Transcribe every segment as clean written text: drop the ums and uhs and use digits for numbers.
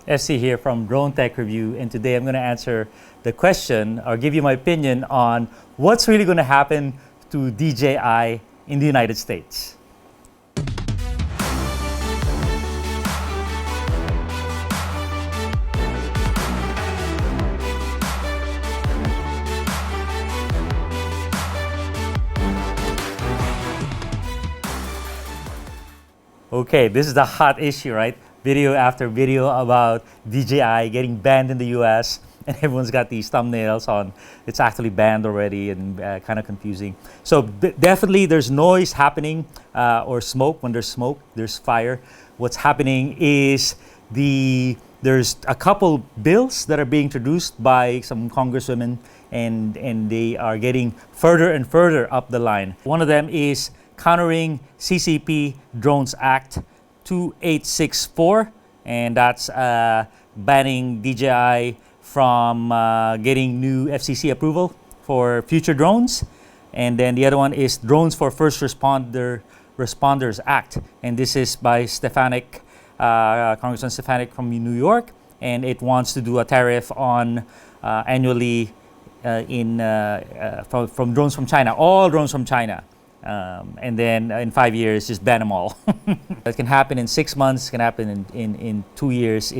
SC here from Drone Tech Review, and today I'm going to answer the question or give you my opinion on what's really going to happen to DJI in the United States. Okay, this is the hot issue, right? Video after video about DJI getting banned in the US, and everyone's got these thumbnails on it's actually banned already, and kind of confusing. So definitely there's noise happening, or smoke. When there's smoke, there's fire. What's happening is there's a couple bills that are being introduced by some congresswomen, and they are getting further and further up the line. One of them is Countering CCP Drones Act 2864, and that's banning DJI from getting new FCC approval for future drones. And then the other one is Drones for First Responders Act, and this is by Stefanik, Congressman Stefanik from New York, and it wants to do a tariff on annually from drones from China, all drones from China. And then in 5 years, just ban them all. It can happen in 6 months, it can happen in 2 years.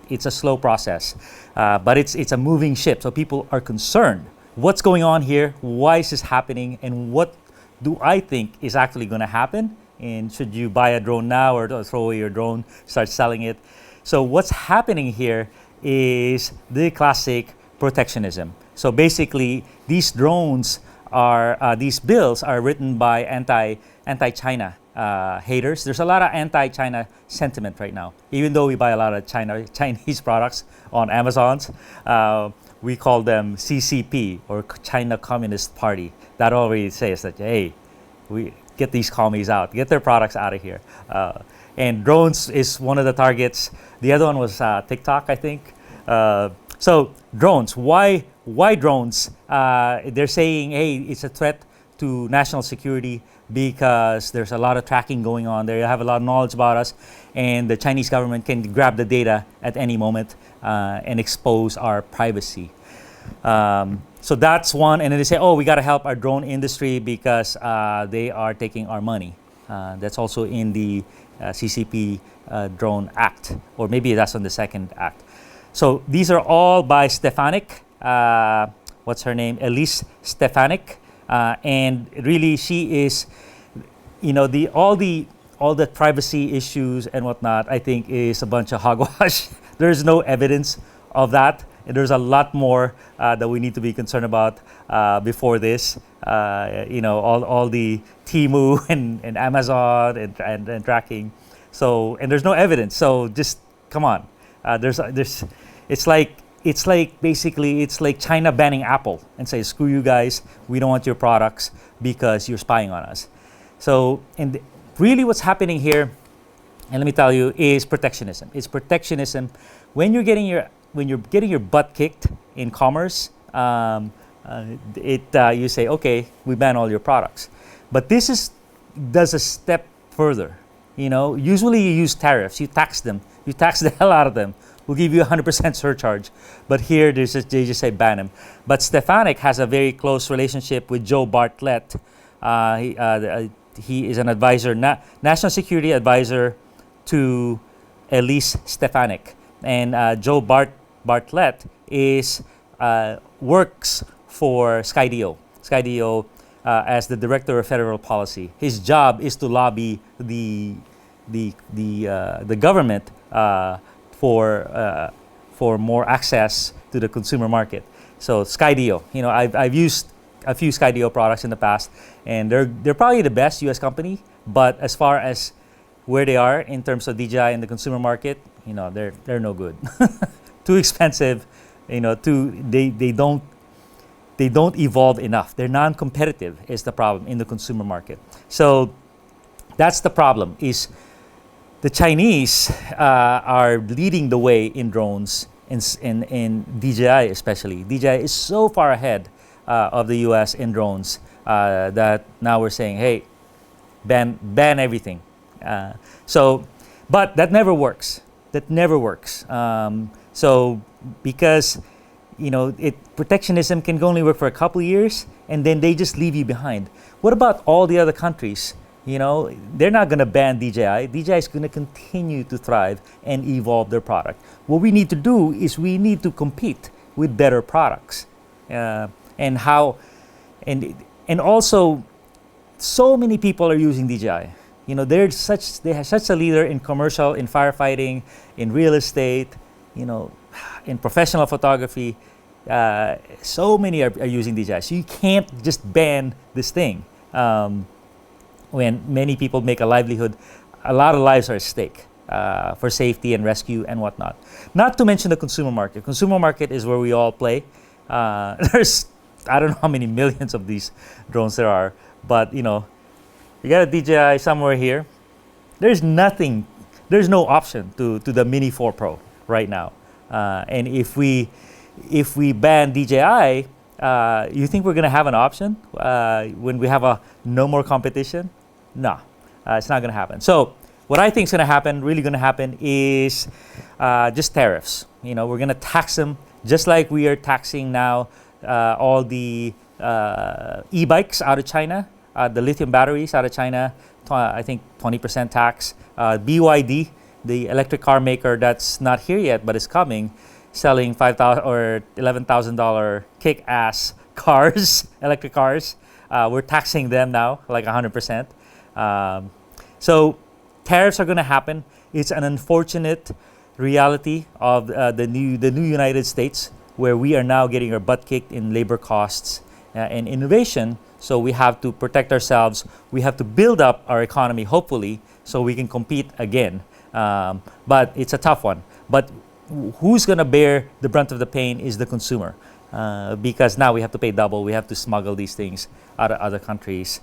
It's a slow process, but it's a moving ship. So people are concerned. What's going on here? Why is this happening? And what do I think is actually going to happen? And should you buy a drone now or throw away your drone, start selling it? So what's happening here is the classic protectionism. So basically, these drones these bills are written by anti-China haters. There's a lot of anti-China sentiment right now. Even though we buy a lot of Chinese products on Amazons, we call them CCP, or China Communist Party. That already says that, hey, we get these commies out, get their products out of here. And drones is one of the targets. The other one was TikTok, I think. So drones, why drones? They're saying, hey, it's a threat to national security because there's a lot of tracking going on. They have a lot of knowledge about us, and the Chinese government can grab the data at any moment and expose our privacy. So that's one. And then they say, oh, we got to help our drone industry because they are taking our money. That's also in the CCP Drone Act, or maybe that's on the second act. So these are all by Stefanik. What's her name? Elise Stefanik. And really, she is, all the privacy issues and whatnot, I think is a bunch of hogwash. There's no evidence of that. And there's a lot more that we need to be concerned about before this. All the Temu and Amazon and tracking. So, and there's no evidence. So just come on. It's like China banning Apple and say, screw you guys, we don't want your products because you're spying on us. So, and really what's happening here, and let me tell you, is protectionism. It's protectionism. When you're getting your butt kicked in commerce, you say, okay, we ban all your products. But this does a step further. Usually you use tariffs, you tax them, you tax the hell out of them. We'll give you 100% surcharge. But here, they just say ban him. But Stefanik has a very close relationship with Joe Bartlett. He is an advisor, national security advisor to Elise Stefanik. And Joe Bartlett works for Skydio. Skydio as the director of federal policy. His job is to lobby the government for more access to the consumer market. So Skydio, I've used a few Skydio products in the past, and they're probably the best U.S. company. But as far as where they are in terms of DJI in the consumer market, they're no good. Too expensive, they don't evolve enough. They're non-competitive is the problem in the consumer market. So that's the problem. Is the Chinese are leading the way in drones, in DJI especially. DJI is so far ahead of the US in drones that now we're saying, hey, ban everything. But that never works. that never works. So because protectionism can only work for a couple of years, and then they just leave you behind. What about all the other countries? They're not going to ban DJI. DJI is going to continue to thrive and evolve their product. What we need to do is we need to compete with better products, and also, so many people are using DJI. They have such a leader in commercial, in firefighting, in real estate, in professional photography. So many are using DJI. So you can't just ban this thing. When many people make a livelihood, a lot of lives are at stake for safety and rescue and whatnot. Not to mention the consumer market. Consumer market is where we all play. There's, I don't know how many millions of these drones there are, but you got a DJI somewhere here. There's no option to the Mini 4 Pro right now. And if we ban DJI, you think we're going to have an option when we have no more competition? No, it's not going to happen. So what I think is going to happen, really going to happen, is just tariffs. We're going to tax them just like we are taxing now all the e-bikes out of China, the lithium batteries out of China. I think 20% tax. BYD, the electric car maker that's not here yet but is coming, selling $5,000 or $11,000 kick-ass cars, electric cars. We're taxing them now like 100%. So tariffs are going to happen. It's an unfortunate reality of the new United States, where we are now getting our butt kicked in labor costs and innovation. So we have to protect ourselves. We have to build up our economy, hopefully, so we can compete again. But it's a tough one. But who's going to bear the brunt of the pain is the consumer, because now we have to pay double. We have to smuggle these things out of other countries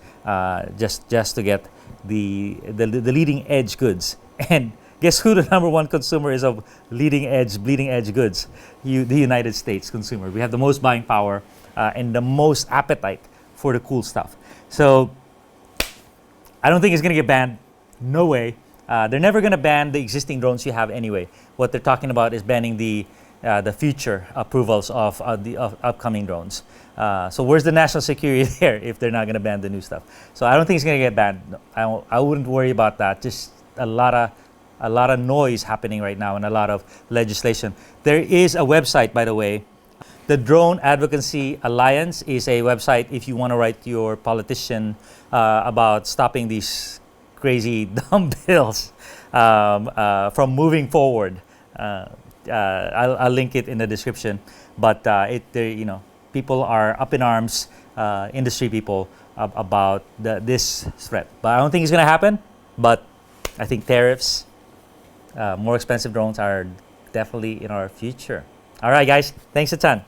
just to get the leading edge goods. And guess who the number one consumer is of bleeding edge goods? The United States consumer. We have the most buying power and the most appetite for the cool stuff. So I don't think it's going to get banned. No way. They're never going to ban the existing drones you have anyway. What they're talking about is banning the future approvals of upcoming drones. So where's the national security there if they're not going to ban the new stuff? So I don't think it's going to get banned. I wouldn't worry about that. Just a lot of noise happening right now and a lot of legislation. There is a website, by the way. The Drone Advocacy Alliance is a website if you want to write to your politician about stopping these crazy dumb bills from moving forward. I'll link it in the description. But people are up in arms, industry people, about this threat. But I don't think it's going to happen. But I think tariffs, more expensive drones are definitely in our future. All right, guys. Thanks a ton.